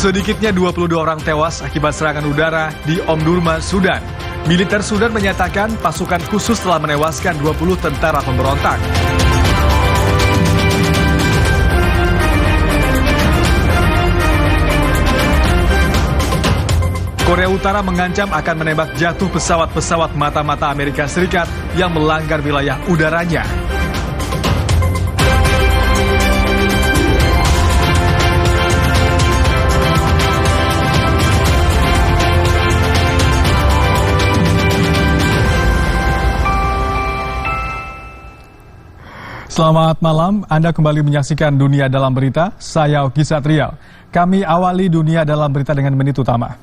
Sedikitnya 22 orang tewas akibat serangan udara di Omdurman, Sudan. Militer Sudan menyatakan pasukan khusus telah menewaskan 20 tentara pemberontak. Korea Utara mengancam akan menembak jatuh pesawat-pesawat mata-mata Amerika Serikat yang melanggar wilayah udaranya. Selamat malam, Anda kembali menyaksikan Dunia Dalam Berita, saya Oki Satrial. Kami awali Dunia Dalam Berita dengan menit utama.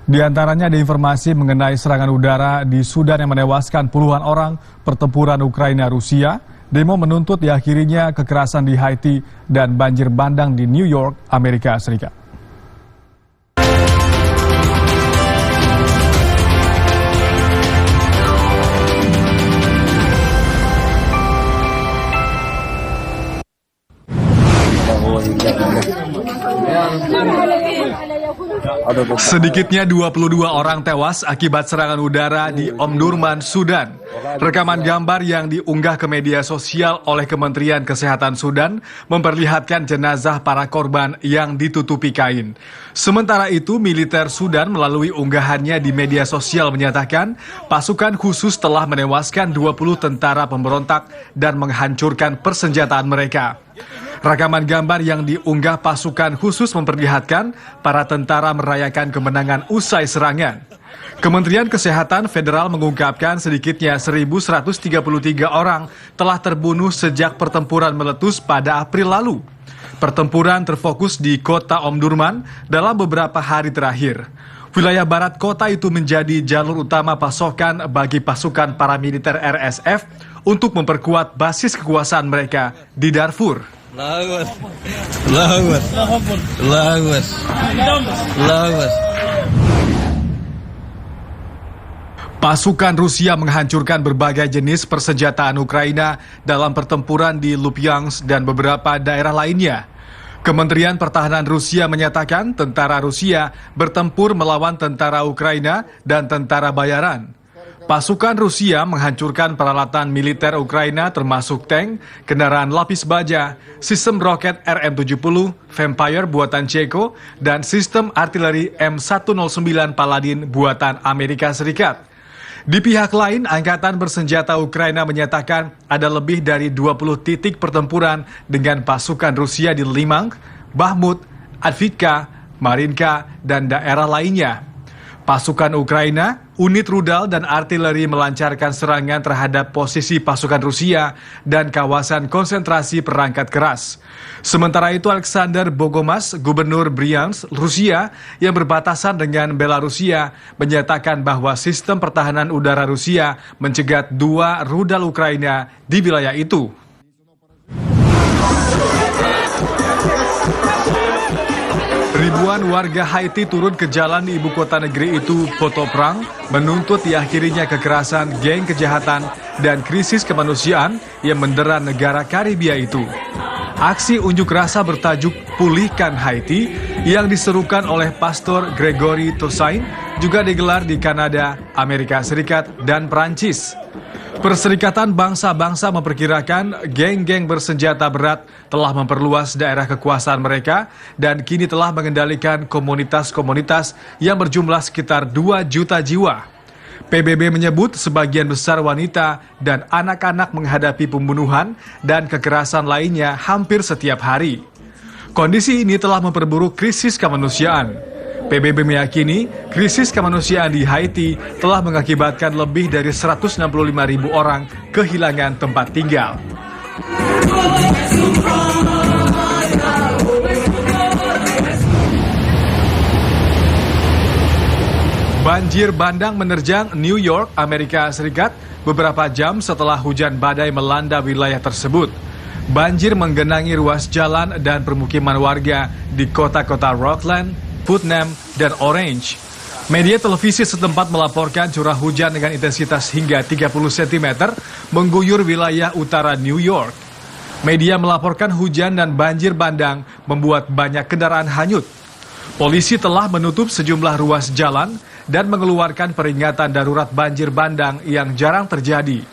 Di antaranya ada informasi mengenai serangan udara di Sudan yang menewaskan puluhan orang, pertempuran Ukraina-Rusia, demo menuntut diakhirinya kekerasan di Haiti, dan banjir bandang di New York, Amerika Serikat. Sedikitnya 22 orang tewas akibat serangan udara di Omdurman, Sudan. Rekaman gambar yang diunggah ke media sosial oleh Kementerian Kesehatan Sudan memperlihatkan jenazah para korban yang ditutupi kain. Sementara itu, militer Sudan melalui unggahannya di media sosial menyatakan pasukan khusus telah menewaskan 20 tentara pemberontak dan menghancurkan persenjataan mereka. Rekaman gambar yang diunggah pasukan khusus memperlihatkan para tentara merayakan kemenangan usai serangan. Kementerian Kesehatan Federal mengungkapkan sedikitnya 1.133 orang telah terbunuh sejak pertempuran meletus pada April lalu. Pertempuran terfokus di kota Omdurman dalam beberapa hari terakhir. Wilayah barat kota itu menjadi jalur utama pasokan bagi pasukan paramiliter RSF untuk memperkuat basis kekuasaan mereka di Darfur. Pasukan Rusia menghancurkan berbagai jenis persenjataan Ukraina dalam pertempuran di Lupyansk dan beberapa daerah lainnya. Kementerian Pertahanan Rusia menyatakan tentara Rusia bertempur melawan tentara Ukraina dan tentara bayaran. Pasukan Rusia menghancurkan peralatan militer Ukraina termasuk tank, kendaraan lapis baja, sistem roket RM-70, Vampire buatan Ceko, dan sistem artileri M109 Paladin buatan Amerika Serikat. Di pihak lain, Angkatan Bersenjata Ukraina menyatakan ada lebih dari 20 titik pertempuran dengan pasukan Rusia di Limansk, Bakhmut, Advitka, Marinka, dan daerah lainnya. Pasukan Ukraina, unit rudal dan artileri melancarkan serangan terhadap posisi pasukan Rusia dan kawasan konsentrasi perangkat keras. Sementara itu, Alexander Bogomas, Gubernur Bryansk, Rusia, yang berbatasan dengan Belarusia, menyatakan bahwa sistem pertahanan udara Rusia mencegat 2 rudal Ukraina di wilayah itu. Ribuan warga Haiti turun ke jalan di ibu kota negeri itu, Port-au-Prince, menuntut diakhirinya kekerasan, geng kejahatan, dan krisis kemanusiaan yang mendera negara Karibia itu. Aksi unjuk rasa bertajuk Pulihkan Haiti yang diserukan oleh Pastor Gregory Toussaint juga digelar di Kanada, Amerika Serikat, dan Prancis. Perserikatan Bangsa-Bangsa memperkirakan geng-geng bersenjata berat telah memperluas daerah kekuasaan mereka dan kini telah mengendalikan komunitas-komunitas yang berjumlah sekitar 2 juta jiwa. PBB menyebut sebagian besar wanita dan anak-anak menghadapi pembunuhan dan kekerasan lainnya hampir setiap hari. Kondisi ini telah memperburuk krisis kemanusiaan. PBB meyakini krisis kemanusiaan di Haiti telah mengakibatkan lebih dari 165.000 orang kehilangan tempat tinggal. Banjir bandang menerjang New York, Amerika Serikat beberapa jam setelah hujan badai melanda wilayah tersebut. Banjir menggenangi ruas jalan dan permukiman warga di kota-kota Rockland, Putnam, dan Orange. Media televisi setempat melaporkan curah hujan dengan intensitas hingga 30 cm mengguyur wilayah utara New York. Media melaporkan hujan dan banjir bandang membuat banyak kendaraan hanyut. Polisi telah menutup sejumlah ruas jalan dan mengeluarkan peringatan darurat banjir bandang yang jarang terjadi.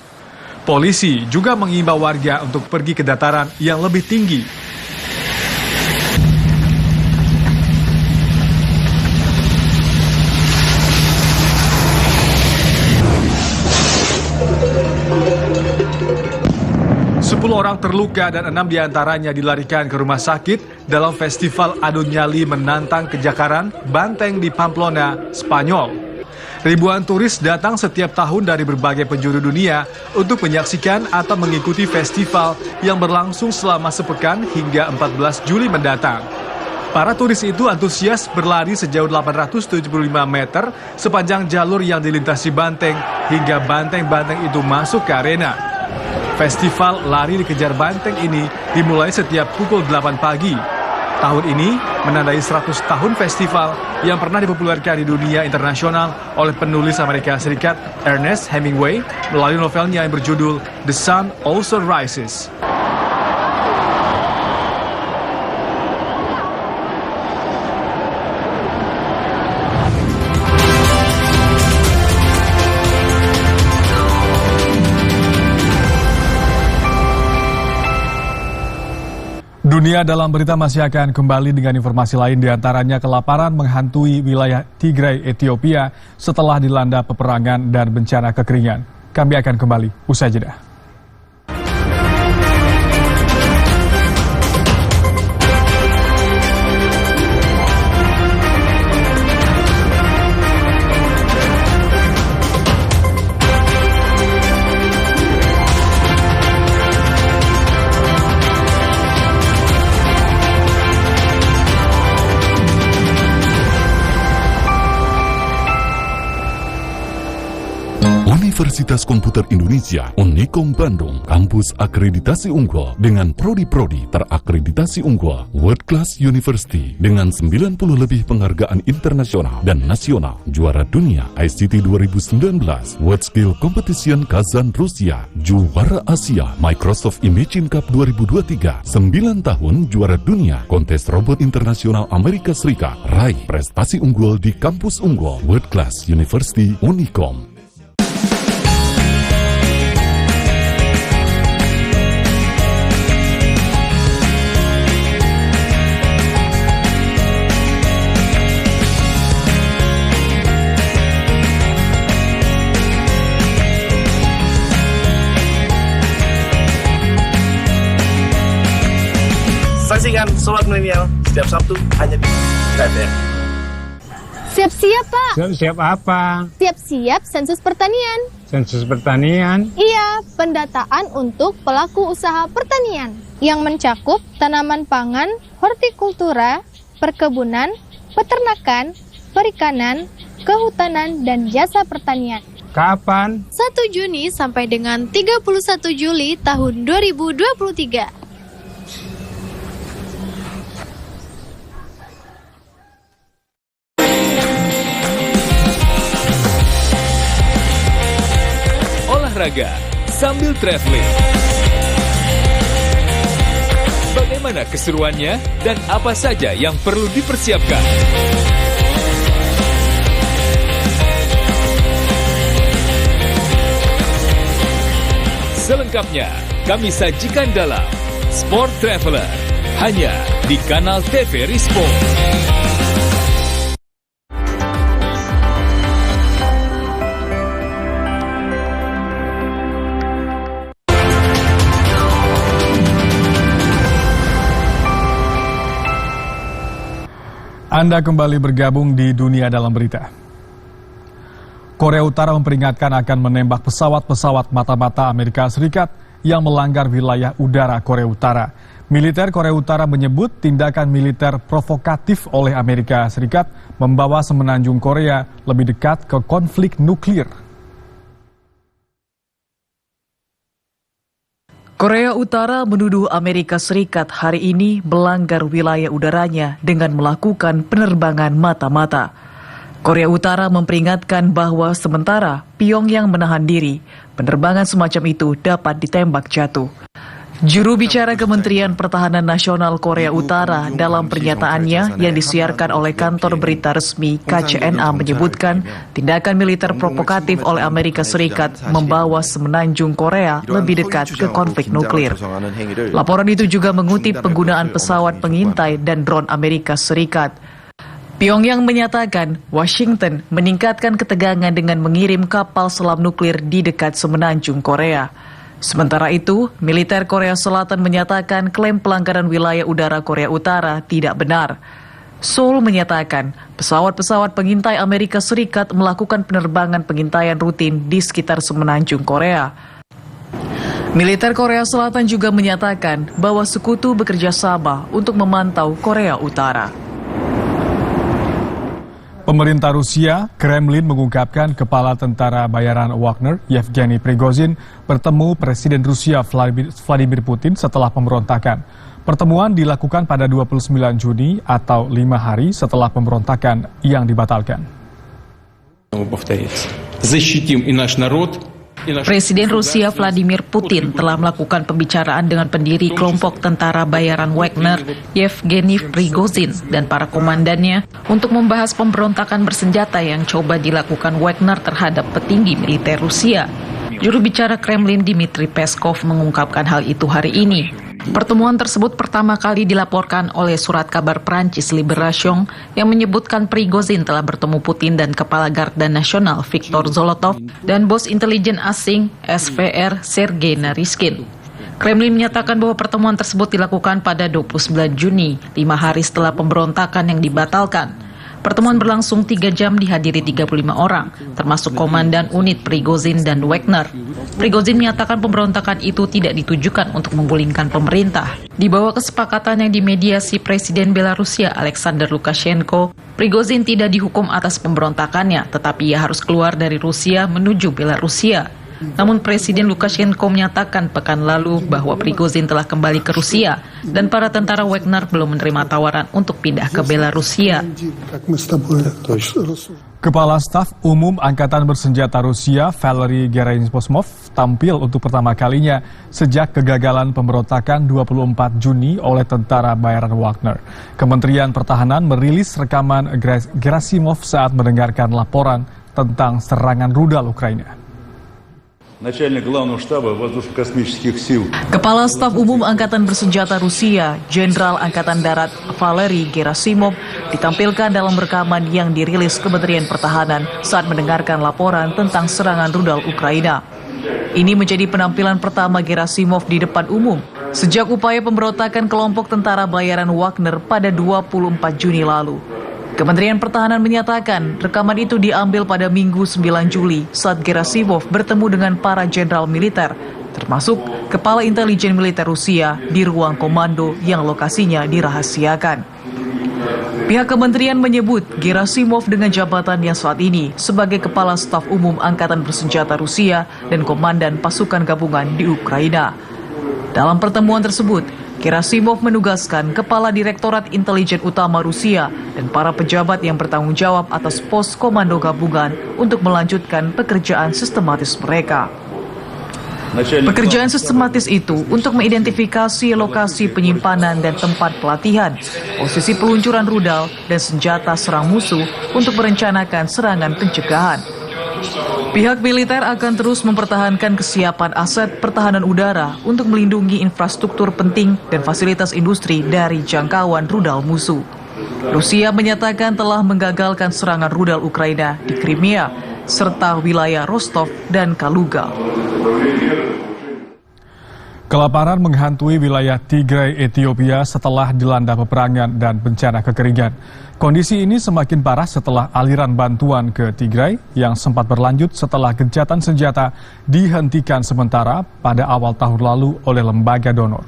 Polisi juga mengimbau warga untuk pergi ke dataran yang lebih tinggi. 10 orang terluka dan 6 diantaranya dilarikan ke rumah sakit dalam festival Adu Nyali Menantang Kejakaran Banteng di Pamplona, Spanyol. Ribuan turis datang setiap tahun dari berbagai penjuru dunia untuk menyaksikan atau mengikuti festival yang berlangsung selama sepekan hingga 14 Juli mendatang. Para turis itu antusias berlari sejauh 875 meter sepanjang jalur yang dilintasi banteng hingga banteng-banteng itu masuk ke arena. Festival Lari Dikejar Banteng ini dimulai setiap pukul 8 pagi. Tahun ini menandai 100 tahun festival yang pernah dipopulerkan di dunia internasional oleh penulis Amerika Serikat Ernest Hemingway melalui novelnya yang berjudul The Sun Also Rises. Dunia Dalam Berita masih akan kembali dengan informasi lain, diantaranya kelaparan menghantui wilayah Tigray, Ethiopia setelah dilanda peperangan dan bencana kekeringan. Kami akan kembali usai jeda. Universitas Komputer Indonesia, Unikom Bandung, kampus akreditasi unggul dengan prodi-prodi terakreditasi unggul, World Class University dengan 90 lebih penghargaan internasional dan nasional, juara dunia ICT 2019, World Skill Competition Kazan Rusia, juara Asia Microsoft Imagine Cup 2023, 9 tahun juara dunia kontes robot internasional Amerika Serikat, raih prestasi unggul di kampus unggul, World Class University Unikom. Saksikan Sobat Milenial setiap Sabtu hanya di KFM. Siap-siap, Pak. Siap-siap apa? Siap-siap sensus pertanian. Sensus pertanian? Iya, pendataan untuk pelaku usaha pertanian yang mencakup tanaman pangan, hortikultura, perkebunan, peternakan, perikanan, kehutanan, dan jasa pertanian. Kapan? 1 Juni sampai dengan 31 Juli tahun 2023. Olahraga sambil traveling. Bagaimana keseruannya dan apa saja yang perlu dipersiapkan? Selengkapnya kami sajikan dalam Sport Traveler hanya di kanal TV Rispo. Anda kembali bergabung di Dunia Dalam Berita. Korea Utara memperingatkan akan menembak pesawat-pesawat mata-mata Amerika Serikat yang melanggar wilayah udara Korea Utara. Militer Korea Utara menyebut tindakan militer provokatif oleh Amerika Serikat membawa semenanjung Korea lebih dekat ke konflik nuklir. Korea Utara menuduh Amerika Serikat hari ini melanggar wilayah udaranya dengan melakukan penerbangan mata-mata. Korea Utara memperingatkan bahwa sementara Pyongyang menahan diri, penerbangan semacam itu dapat ditembak jatuh. Juru bicara Kementerian Pertahanan Nasional Korea Utara dalam pernyataannya yang disiarkan oleh kantor berita resmi KCNA menyebutkan tindakan militer provokatif oleh Amerika Serikat membawa semenanjung Korea lebih dekat ke konflik nuklir. Laporan itu juga mengutip penggunaan pesawat pengintai dan drone Amerika Serikat. Pyongyang menyatakan Washington meningkatkan ketegangan dengan mengirim kapal selam nuklir di dekat semenanjung Korea. Sementara itu, militer Korea Selatan menyatakan klaim pelanggaran wilayah udara Korea Utara tidak benar. Seoul menyatakan pesawat-pesawat pengintai Amerika Serikat melakukan penerbangan pengintaian rutin di sekitar semenanjung Korea. Militer Korea Selatan juga menyatakan bahwa sekutu bekerja sama untuk memantau Korea Utara. Pemerintah Rusia, Kremlin mengungkapkan Kepala Tentara Bayaran Wagner, Yevgeny Prigozhin, bertemu Presiden Rusia Vladimir Putin setelah pemberontakan. Pertemuan dilakukan pada 29 Juni atau 5 hari setelah pemberontakan yang dibatalkan. Presiden Rusia Vladimir Putin telah melakukan pembicaraan dengan pendiri kelompok tentara bayaran Wagner, Yevgeny Prigozhin, dan para komandannya untuk membahas pemberontakan bersenjata yang coba dilakukan Wagner terhadap petinggi militer Rusia. Juru bicara Kremlin Dmitry Peskov mengungkapkan hal itu hari ini. Pertemuan tersebut pertama kali dilaporkan oleh surat kabar Prancis Libération yang menyebutkan Prigozhin telah bertemu Putin dan Kepala Garda Nasional Viktor Zolotov dan bos intelijen asing SVR Sergei Naryshkin. Kremlin menyatakan bahwa pertemuan tersebut dilakukan pada 29 Juni, 5 hari setelah pemberontakan yang dibatalkan. Pertemuan berlangsung 3 jam dihadiri 35 orang, termasuk komandan unit Prigozhin dan Wagner. Prigozhin menyatakan pemberontakan itu tidak ditujukan untuk menggulingkan pemerintah. Di bawah kesepakatan yang dimediasi Presiden Belarusia Alexander Lukashenko, Prigozhin tidak dihukum atas pemberontakannya, tetapi ia harus keluar dari Rusia menuju Belarusia. Namun Presiden Lukashenko menyatakan pekan lalu bahwa Prigozhin telah kembali ke Rusia dan para tentara Wagner belum menerima tawaran untuk pindah ke Belarusia. Kepala Staf Umum Angkatan Bersenjata Rusia Valery Gerasimov tampil untuk pertama kalinya sejak kegagalan pemberontakan 24 Juni oleh tentara bayaran Wagner. Kementerian Pertahanan merilis rekaman Gerasimov saat mendengarkan laporan tentang serangan rudal Ukraina. Kepala Staf Umum Angkatan Bersenjata Rusia, Jenderal Angkatan Darat Valery Gerasimov, ditampilkan dalam rekaman yang dirilis Kementerian Pertahanan saat mendengarkan laporan tentang serangan rudal Ukraina. Ini menjadi penampilan pertama Gerasimov di depan umum sejak upaya pemberontakan kelompok tentara bayaran Wagner pada 24 Juni lalu. Kementerian Pertahanan menyatakan rekaman itu diambil pada Minggu 9 Juli saat Gerasimov bertemu dengan para jenderal militer, termasuk Kepala Intelijen Militer Rusia di ruang komando yang lokasinya dirahasiakan. Pihak kementerian menyebut Gerasimov dengan jabatannya saat ini sebagai Kepala Staf Umum Angkatan Bersenjata Rusia dan Komandan Pasukan Gabungan di Ukraina. Dalam pertemuan tersebut, Gerasimov menugaskan Kepala Direktorat Intelijen Utama Rusia dan para pejabat yang bertanggung jawab atas pos komando gabungan untuk melanjutkan pekerjaan sistematis mereka. Pekerjaan sistematis itu untuk mengidentifikasi lokasi penyimpanan dan tempat pelatihan, posisi peluncuran rudal dan senjata serang musuh untuk merencanakan serangan pencegahan. Pihak militer akan terus mempertahankan kesiapan aset pertahanan udara untuk melindungi infrastruktur penting dan fasilitas industri dari jangkauan rudal musuh. Rusia menyatakan telah menggagalkan serangan rudal Ukraina di Crimea serta wilayah Rostov dan Kaluga. Kelaparan menghantui wilayah Tigray, Ethiopia setelah dilanda peperangan dan bencana kekeringan. Kondisi ini semakin parah setelah aliran bantuan ke Tigray yang sempat berlanjut setelah gencatan senjata dihentikan sementara pada awal tahun lalu oleh lembaga donor.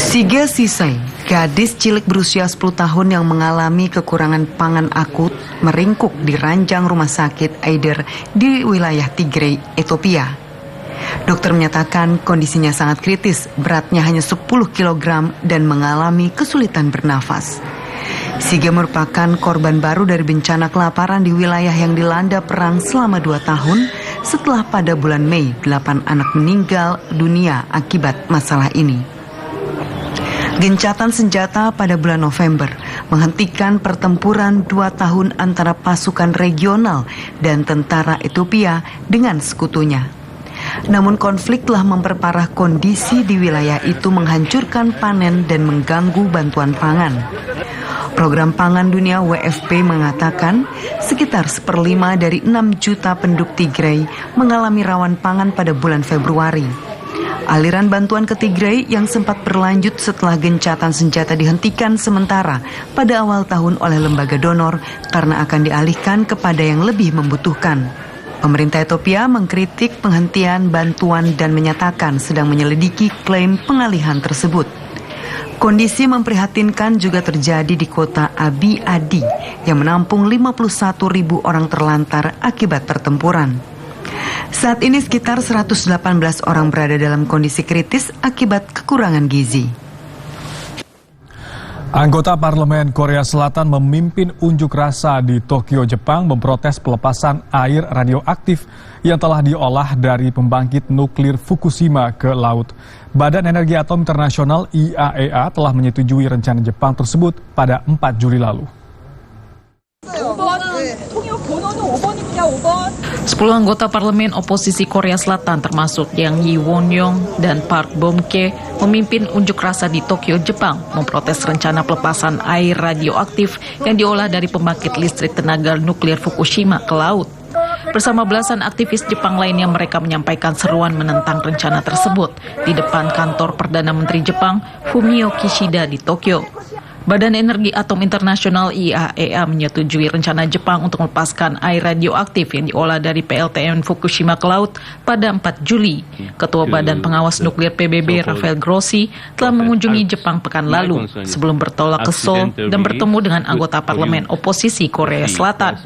Siga Sisay, gadis cilik berusia 10 tahun yang mengalami kekurangan pangan akut, meringkuk di ranjang rumah sakit Aider di wilayah Tigray, Ethiopia. Dokter menyatakan kondisinya sangat kritis, beratnya hanya 10 kg dan mengalami kesulitan bernafas. Siga merupakan korban baru dari bencana kelaparan di wilayah yang dilanda perang selama 2 tahun setelah pada bulan Mei 8 anak meninggal dunia akibat masalah ini. Gencatan senjata pada bulan November menghentikan pertempuran 2 tahun antara pasukan regional dan tentara Ethiopia dengan sekutunya. Namun konflik telah memperparah kondisi di wilayah itu, menghancurkan panen dan mengganggu bantuan pangan. Program Pangan Dunia WFP mengatakan sekitar 1/5 dari 6 juta penduduk Tigray mengalami rawan pangan pada bulan Februari. Aliran bantuan ke Tigray yang sempat berlanjut setelah gencatan senjata dihentikan sementara pada awal tahun oleh lembaga donor karena akan dialihkan kepada yang lebih membutuhkan. Pemerintah Ethiopia mengkritik penghentian bantuan dan menyatakan sedang menyelidiki klaim pengalihan tersebut. Kondisi memprihatinkan juga terjadi di kota Abiy Adi yang menampung 51.000 orang terlantar akibat pertempuran. Saat ini sekitar 118 orang berada dalam kondisi kritis akibat kekurangan gizi. Anggota Parlemen Korea Selatan memimpin unjuk rasa di Tokyo, Jepang memprotes pelepasan air radioaktif yang telah diolah dari pembangkit nuklir Fukushima ke laut. Badan Energi Atom Internasional IAEA telah menyetujui rencana Jepang tersebut pada 4 Juli lalu. 10 anggota parlemen oposisi Korea Selatan termasuk Yang Yi-won-yong dan Park Bom-ke memimpin unjuk rasa di Tokyo, Jepang memprotes rencana pelepasan air radioaktif yang diolah dari pembangkit listrik tenaga nuklir Fukushima ke laut. Bersama belasan aktivis Jepang lainnya, mereka menyampaikan seruan menentang rencana tersebut di depan kantor Perdana Menteri Jepang Fumio Kishida di Tokyo. Badan Energi Atom Internasional IAEA menyetujui rencana Jepang untuk melepaskan air radioaktif yang diolah dari PLTN Fukushima ke laut pada 4 Juli. Ketua Badan Pengawas Nuklir PBB Rafael Grossi telah mengunjungi Jepang pekan lalu sebelum bertolak ke Seoul dan bertemu dengan anggota parlemen oposisi Korea Selatan.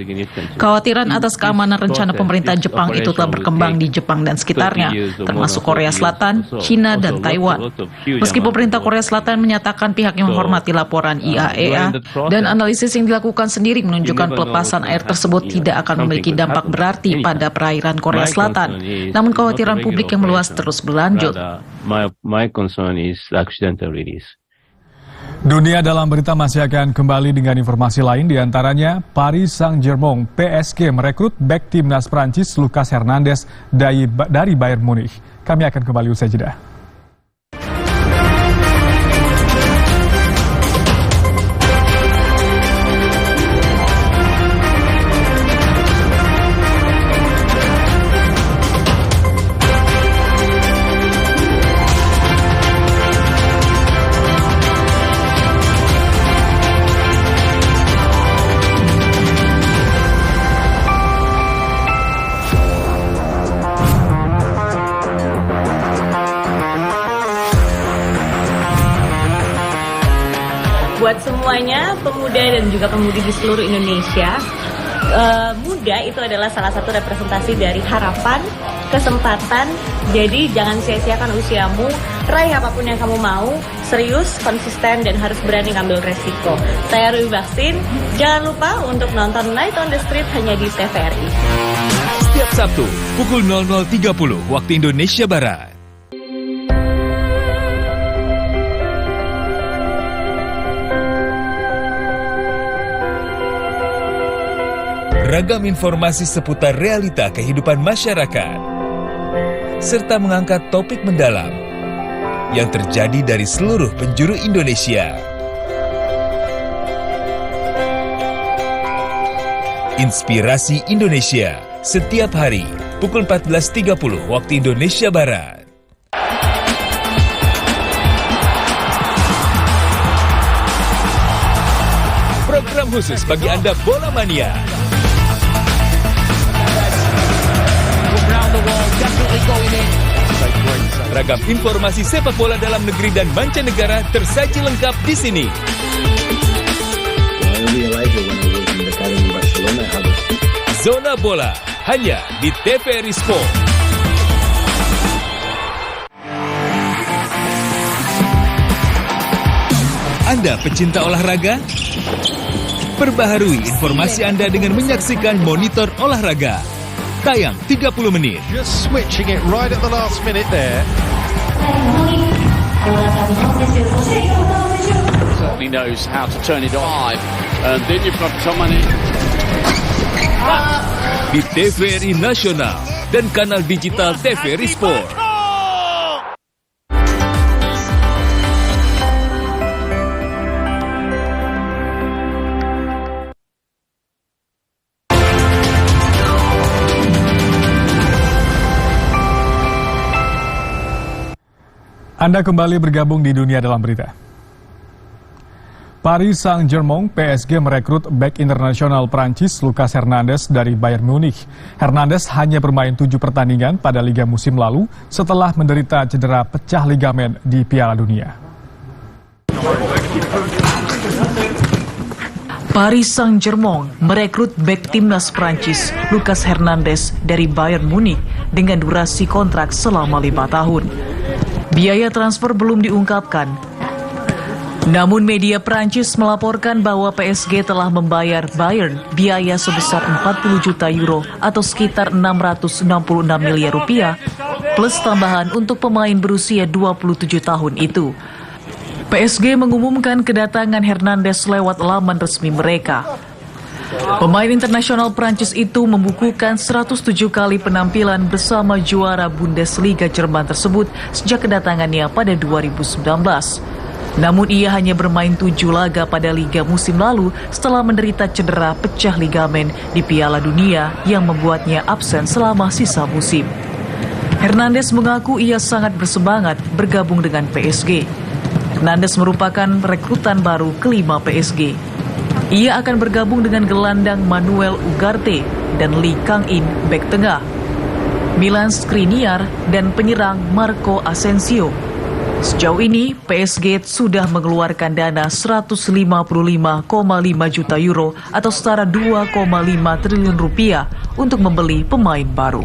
Kekhawatiran atas keamanan rencana pemerintah Jepang itu telah berkembang di Jepang dan sekitarnya, termasuk Korea Selatan, China, dan Taiwan. Meski pemerintah Korea Selatan menyatakan pihaknya menghormati laporan IAEA dan analisis yang dilakukan sendiri menunjukkan pelepasan air tersebut tidak akan memiliki dampak berarti pada perairan Korea Selatan. Namun kekhawatiran publik yang meluas terus berlanjut. Dunia Dalam Berita masih akan kembali dengan informasi lain, diantaranya Paris Saint-Germain PSG merekrut bek timnas Prancis Lucas Hernandez dari Bayern Munich. Kami akan kembali usai jeda. Buat semuanya, pemuda dan juga pemudi di seluruh Indonesia, muda itu adalah salah satu representasi dari harapan, kesempatan. Jadi jangan sia-siakan usiamu, raih apapun yang kamu mau, serius, konsisten, dan harus berani ngambil resiko. Saya Rui Baksin, jangan lupa untuk nonton Night on the Street hanya di TVRI. Setiap Sabtu, pukul 00.30 waktu Indonesia Barat. Ragam informasi seputar realita kehidupan masyarakat, serta mengangkat topik mendalam yang terjadi dari seluruh penjuru Indonesia. Inspirasi Indonesia, setiap hari, pukul 14.30 waktu Indonesia Barat. Program khusus bagi Anda bola mania. Ragam informasi sepak bola dalam negeri dan mancanegara tersaji lengkap di sini. Zona Bola hanya di TVRI Sport. Anda pecinta olahraga? Perbaharui informasi Anda dengan menyaksikan Monitor Olahraga. Tayang 30 menit. Just switching it right at the last minute there. Certainly knows how to turn it on. And then you've got someone in. Di TVRI Nasional dan kanal digital TVRI Sport. Anda kembali bergabung di Dunia Dalam Berita. Paris Saint-Germain PSG merekrut bek internasional Prancis Lucas Hernandez dari Bayern Munich. Hernandez hanya bermain 7 pertandingan pada Liga musim lalu setelah menderita cedera pecah ligamen di Piala Dunia. Paris Saint-Germain merekrut bek timnas Prancis Lucas Hernandez dari Bayern Munich dengan durasi kontrak selama 5 tahun. Biaya transfer belum diungkapkan. Namun media Prancis melaporkan bahwa PSG telah membayar Bayern biaya sebesar 40 juta euro atau sekitar 666 miliar rupiah plus tambahan untuk pemain berusia 27 tahun itu. PSG mengumumkan kedatangan Hernandez lewat laman resmi mereka. Pemain internasional Prancis itu membukukan 107 kali penampilan bersama juara Bundesliga Jerman tersebut sejak kedatangannya pada 2019. Namun ia hanya bermain 7 laga pada Liga musim lalu setelah menderita cedera pecah ligamen di Piala Dunia yang membuatnya absen selama sisa musim. Hernandez mengaku ia sangat bersemangat bergabung dengan PSG. Hernandez merupakan rekrutan baru kelima PSG. Ia akan bergabung dengan gelandang Manuel Ugarte dan Lee Kang-in bek tengah, Milan Skriniar dan penyerang Marco Asensio. Sejauh ini PSG sudah mengeluarkan dana 155,5 juta euro atau setara 2,5 triliun rupiah untuk membeli pemain baru.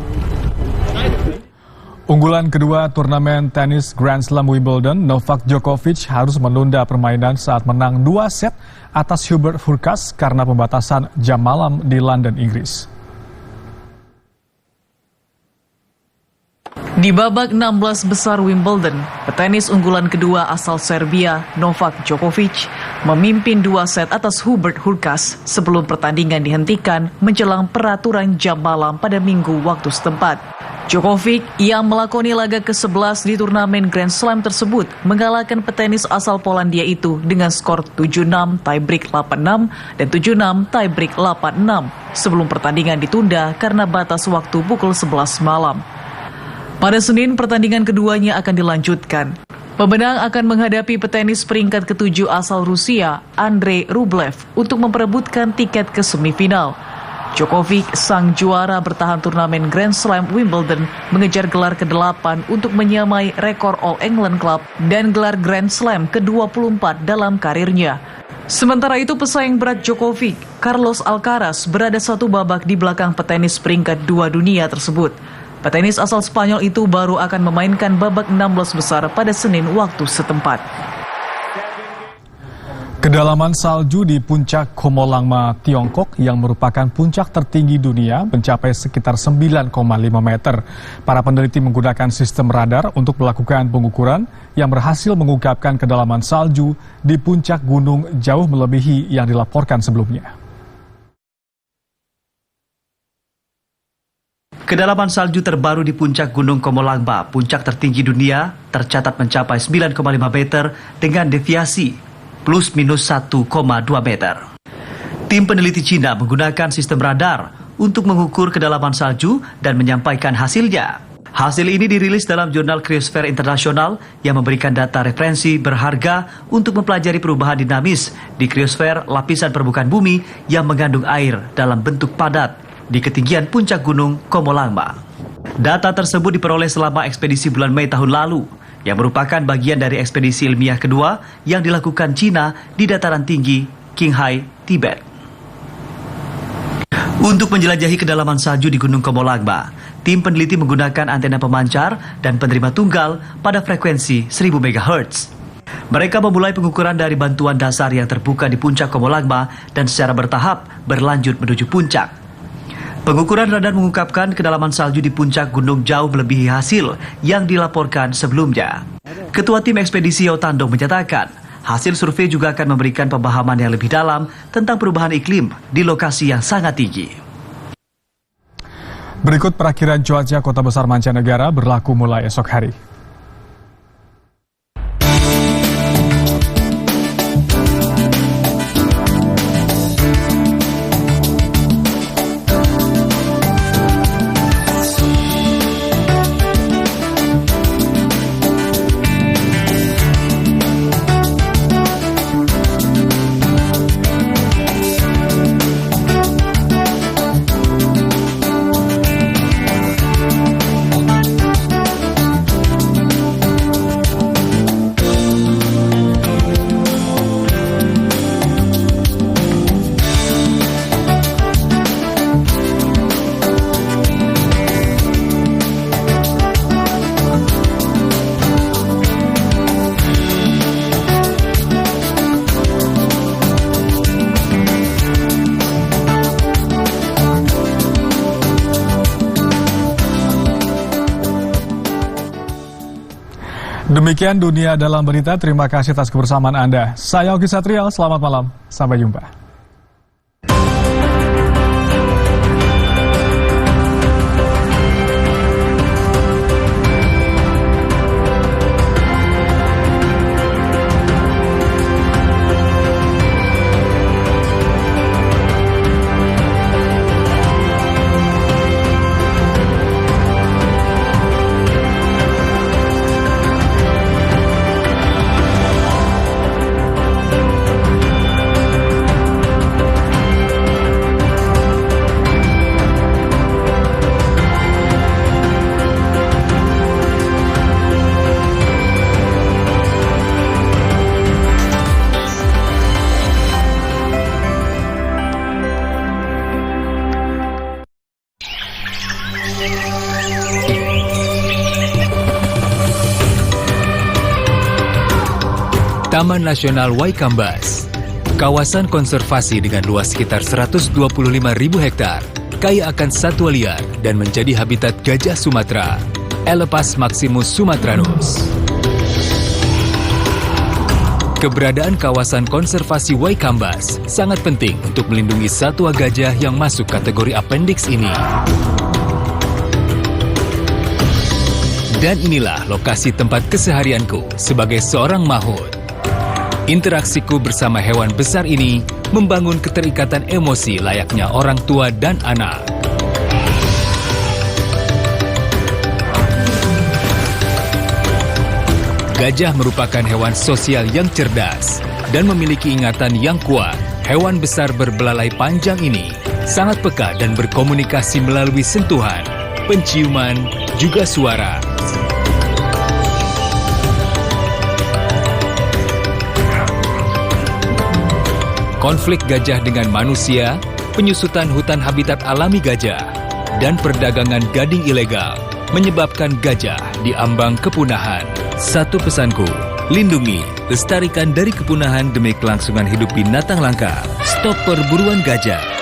Unggulan kedua turnamen tenis Grand Slam Wimbledon, Novak Djokovic harus menunda permainan saat menang 2 set atas Hubert Hurkacz karena pembatasan jam malam di London, Inggris. Di babak 16 besar Wimbledon, petenis unggulan kedua asal Serbia, Novak Djokovic, memimpin 2 set atas Hubert Hurkacz sebelum pertandingan dihentikan menjelang peraturan jam malam pada Minggu waktu setempat. Djokovic yang melakoni laga ke-11 di turnamen Grand Slam tersebut mengalahkan petenis asal Polandia itu dengan skor 7-6 tiebreak 8-6 dan 7-6 tiebreak 8-6 sebelum pertandingan ditunda karena batas waktu pukul 11 malam. Pada Senin, pertandingan keduanya akan dilanjutkan. Pemenang akan menghadapi petenis peringkat ke-7 asal Rusia, Andrei Rublev, untuk memperebutkan tiket ke semifinal. Djokovic, sang juara bertahan turnamen Grand Slam Wimbledon, mengejar gelar ke-8 untuk menyamai rekor All England Club dan gelar Grand Slam ke-24 dalam karirnya. Sementara itu, pesaing berat Djokovic, Carlos Alcaraz, berada 1 babak di belakang petenis peringkat 2 dunia tersebut. Petenis asal Spanyol itu baru akan memainkan babak 16 besar pada Senin waktu setempat. Kedalaman salju di puncak Komolangma, Tiongkok yang merupakan puncak tertinggi dunia mencapai sekitar 9,5 meter. Para peneliti menggunakan sistem radar untuk melakukan pengukuran yang berhasil mengungkapkan kedalaman salju di puncak gunung jauh melebihi yang dilaporkan sebelumnya. Kedalaman salju terbaru di puncak Gunung Komolangma, puncak tertinggi dunia, tercatat mencapai 9,5 meter dengan deviasi plus minus 1,2 meter. Tim peneliti Cina menggunakan sistem radar untuk mengukur kedalaman salju dan menyampaikan hasilnya. Hasil ini dirilis dalam jurnal Cryosphere International yang memberikan data referensi berharga untuk mempelajari perubahan dinamis di kriosfer lapisan permukaan bumi yang mengandung air dalam bentuk padat di ketinggian puncak gunung Komolangma. Data tersebut diperoleh selama ekspedisi bulan Mei tahun lalu, yang merupakan bagian dari ekspedisi ilmiah kedua yang dilakukan Cina di dataran tinggi Qinghai, Tibet. Untuk menjelajahi kedalaman salju di Gunung Komolangma, tim peneliti menggunakan antena pemancar dan penerima tunggal pada frekuensi 1000 MHz. Mereka memulai pengukuran dari bantuan dasar yang terbuka di puncak Komolangma dan secara bertahap berlanjut menuju puncak. Pengukuran radar mengungkapkan kedalaman salju di puncak gunung jauh melebihi hasil yang dilaporkan sebelumnya. Ketua tim ekspedisi Otando menyatakan, hasil survei juga akan memberikan pemahaman yang lebih dalam tentang perubahan iklim di lokasi yang sangat tinggi. Berikut perakiraan cuaca kota besar mancanegara berlaku mulai esok hari. Demikian Dunia Dalam Berita, terima kasih atas kebersamaan Anda. Saya Oki Satrial, selamat malam, sampai jumpa. Taman Nasional Waikambas, kawasan konservasi dengan luas sekitar 125.000 hektar, kaya akan satwa liar dan menjadi habitat gajah Sumatera, Elepas maximus sumatranus. Keberadaan kawasan konservasi Waikambas sangat penting untuk melindungi satwa gajah yang masuk kategori appendix ini. Dan inilah lokasi tempat keseharianku sebagai seorang mahout. Interaksiku bersama hewan besar ini membangun keterikatan emosi layaknya orang tua dan anak. Gajah merupakan hewan sosial yang cerdas dan memiliki ingatan yang kuat. Hewan besar berbelalai panjang ini sangat peka dan berkomunikasi melalui sentuhan, penciuman, juga suara. Konflik gajah dengan manusia, penyusutan hutan habitat alami gajah, dan perdagangan gading ilegal menyebabkan gajah diambang kepunahan. Satu pesanku, lindungi, lestarikan dari kepunahan demi kelangsungan hidup binatang langka. Stop perburuan gajah.